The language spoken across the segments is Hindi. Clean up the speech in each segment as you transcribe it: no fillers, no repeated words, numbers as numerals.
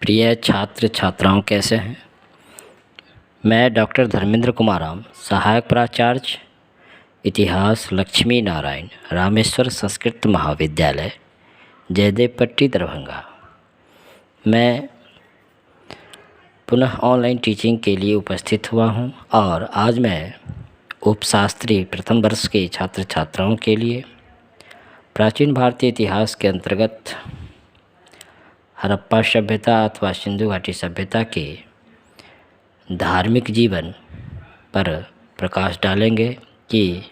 प्रिय छात्र छात्राओं, कैसे हैं। मैं डॉक्टर धर्मेंद्र कुमार राम, सहायक प्राचार्य इतिहास, लक्ष्मी नारायण रामेश्वर संस्कृत महाविद्यालय, जयदेव पट्टी, दरभंगा। मैं पुनः ऑनलाइन टीचिंग के लिए उपस्थित हुआ हूं और आज मैं उपशास्त्री प्रथम वर्ष के छात्र छात्राओं के लिए प्राचीन भारतीय इतिहास के अंतर्गत हड़प्पा सभ्यता अथवा सिंधु घाटी सभ्यता के धार्मिक जीवन पर प्रकाश डालेंगे कि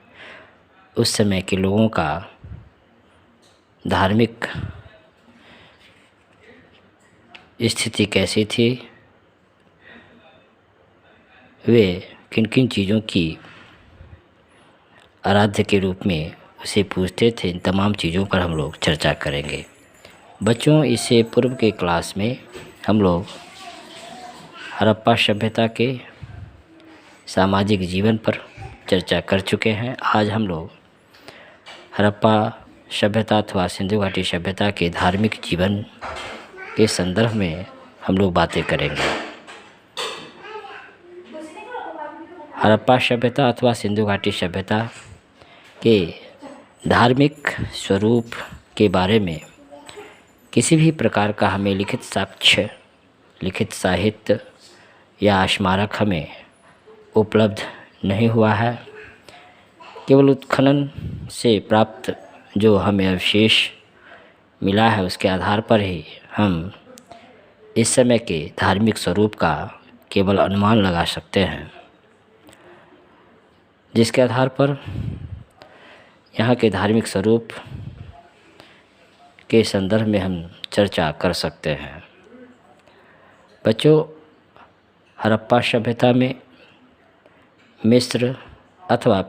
उस समय के लोगों का धार्मिक स्थिति कैसी थी, वे किन किन चीज़ों की आराध्य के रूप में उसे पूजते थे। इन तमाम चीज़ों पर हम लोग चर्चा करेंगे। बच्चों, इससे पूर्व के क्लास में हम लोग हड़प्पा सभ्यता के सामाजिक जीवन पर चर्चा कर चुके हैं। आज हम लोग हड़प्पा सभ्यता अथवा सिंधु घाटी सभ्यता के धार्मिक जीवन के संदर्भ में हम लोग बातें करेंगे। हड़प्पा सभ्यता अथवा सिंधु घाटी सभ्यता के धार्मिक स्वरूप के बारे में किसी भी प्रकार का हमें लिखित साक्ष्य, लिखित साहित्य या स्मारक हमें उपलब्ध नहीं हुआ है। केवल उत्खनन से प्राप्त जो हमें अवशेष मिला है उसके आधार पर ही हम इस समय के धार्मिक स्वरूप का केवल अनुमान लगा सकते हैं, जिसके आधार पर यहाँ के धार्मिक स्वरूप के संदर्भ में हम चर्चा कर सकते हैं। बच्चों, हड़प्पा सभ्यता में मिस्र अथवा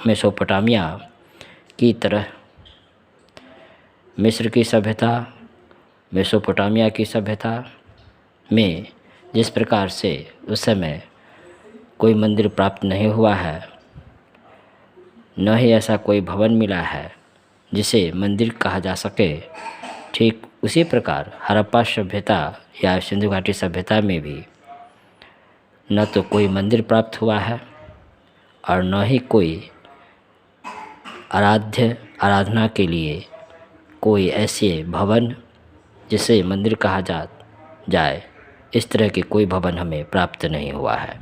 मेसोपोटामिया की तरह मिस्र की सभ्यता, मेसोपोटामिया की सभ्यता में जिस प्रकार से उस समय कोई मंदिर प्राप्त नहीं हुआ है, न ही ऐसा कोई भवन मिला है जिसे मंदिर कहा जा सके, ठीक उसी प्रकार हड़प्पा सभ्यता या सिंधु घाटी सभ्यता में भी न तो कोई मंदिर प्राप्त हुआ है और न ही कोई आराधना के लिए कोई ऐसे भवन जिसे मंदिर कहा जाए, इस तरह के कोई भवन हमें प्राप्त नहीं हुआ है।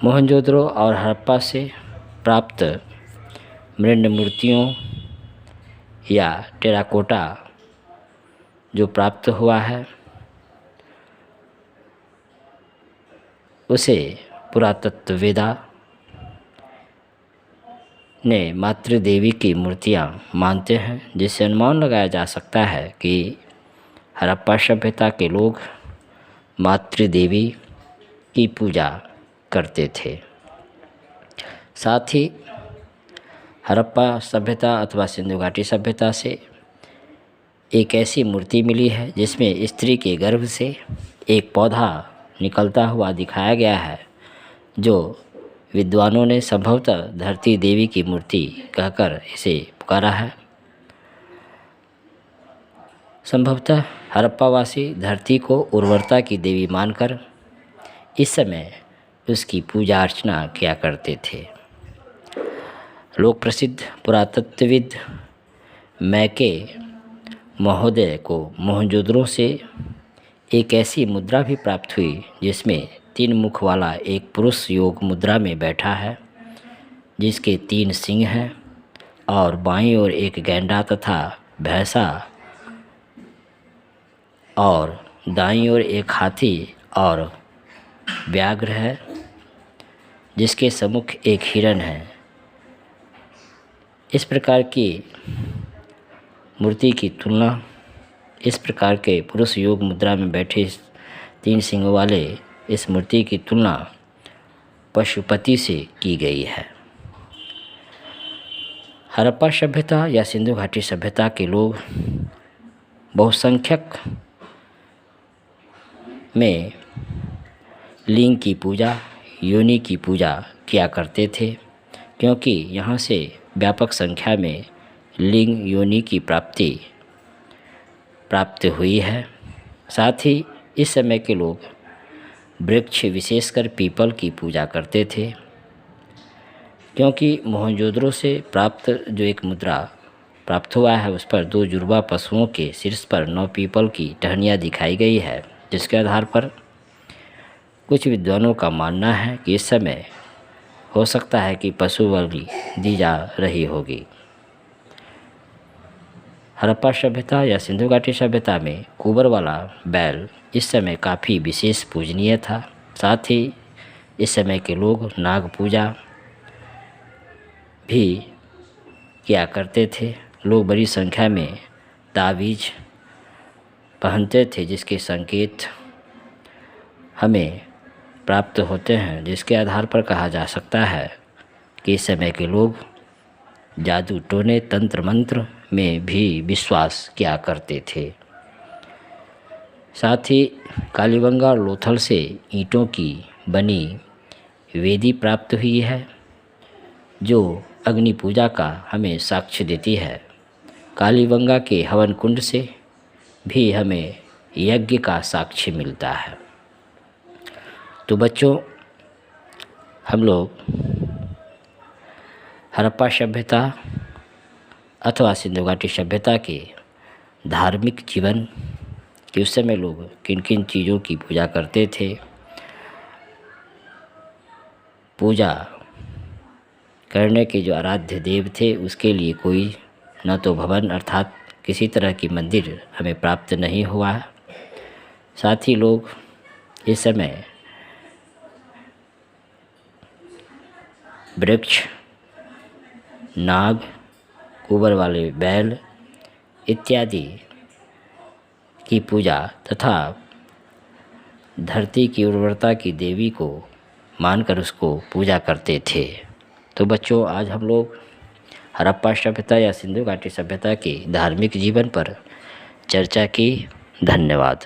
मोहनजोदड़ो और हड़प्पा से प्राप्त मृण्ड मूर्तियों या टेराकोटा जो प्राप्त हुआ है उसे पुरातत्ववेदा ने मातृदेवी की मूर्तियां मानते हैं, जिससे अनुमान लगाया जा सकता है कि हड़प्पा सभ्यता के लोग मातृदेवी की पूजा करते थे। साथ ही हड़प्पा सभ्यता अथवा सिंधु घाटी सभ्यता से एक ऐसी मूर्ति मिली है जिसमें स्त्री के गर्भ से एक पौधा निकलता हुआ दिखाया गया है, जो विद्वानों ने संभवतः धरती देवी की मूर्ति कहकर इसे पुकारा है। संभवतः हड़प्पावासी धरती को उर्वरता की देवी मानकर इस समय उसकी पूजा अर्चना किया करते थे। लोक प्रसिद्ध पुरातत्वविद मैके महोदय को मोहनजोदड़ो से एक ऐसी मुद्रा भी प्राप्त हुई जिसमें 3 मुख वाला एक पुरुष योग मुद्रा में बैठा है, जिसके 3 सिंह हैं और बाईं ओर एक गैंडा तथा भैंसा और दाईं ओर एक हाथी और व्याघ्र है, जिसके सम्मुख एक हिरण है। इस प्रकार की मूर्ति की तुलना, इस प्रकार के पुरुष योग मुद्रा में बैठे 3 सिंहों वाले इस मूर्ति की तुलना पशुपति से की गई है। हड़प्पा सभ्यता या सिंधु घाटी सभ्यता के लोग बहुसंख्यक में लिंग की पूजा, योनि की पूजा किया करते थे, क्योंकि यहाँ से व्यापक संख्या में लिंग योनि की प्राप्त हुई है। साथ ही इस समय के लोग वृक्ष विशेषकर पीपल की पूजा करते थे, क्योंकि मोहनजोदड़ो से प्राप्त जो एक मुद्रा प्राप्त हुआ है उस पर 2 जुड़वा पशुओं के शीर्ष पर 9 पीपल की टहनियाँ दिखाई गई है, जिसके आधार पर कुछ विद्वानों का मानना है कि इस समय हो सकता है कि पशु बलि दी जा रही होगी। हड़प्पा सभ्यता या सिंधु घाटी सभ्यता में कुबर वाला बैल इस समय काफ़ी विशेष पूजनीय था। साथ ही इस समय के लोग नाग पूजा भी किया करते थे। लोग बड़ी संख्या में तावीज़ पहनते थे, जिसके संकेत हमें प्राप्त होते हैं, जिसके आधार पर कहा जा सकता है कि इस समय के लोग जादू टोने तंत्र मंत्र में भी विश्वास किया करते थे। साथ ही कालीबंगा और लोथल से ईंटों की बनी वेदी प्राप्त हुई है, जो अग्नि पूजा का हमें साक्ष्य देती है। कालीबंगा के हवन कुंड से भी हमें यज्ञ का साक्ष्य मिलता है। तो बच्चों, हम लोग हड़प्पा सभ्यता अथवा सिंधु घाटी सभ्यता के धार्मिक जीवन कि उस समय लोग किन किन चीज़ों की पूजा करते थे, पूजा करने के जो आराध्य देव थे उसके लिए कोई न तो भवन अर्थात किसी तरह की मंदिर हमें प्राप्त नहीं हुआ है। साथ ही लोग इस समय वृक्ष, नाग, कुबर वाले बैल इत्यादि की पूजा तथा धरती की उर्वरता की देवी को मानकर उसको पूजा करते थे। तो बच्चों, आज हम लोग हड़प्पा सभ्यता या सिंधु घाटी सभ्यता के धार्मिक जीवन पर चर्चा की। धन्यवाद।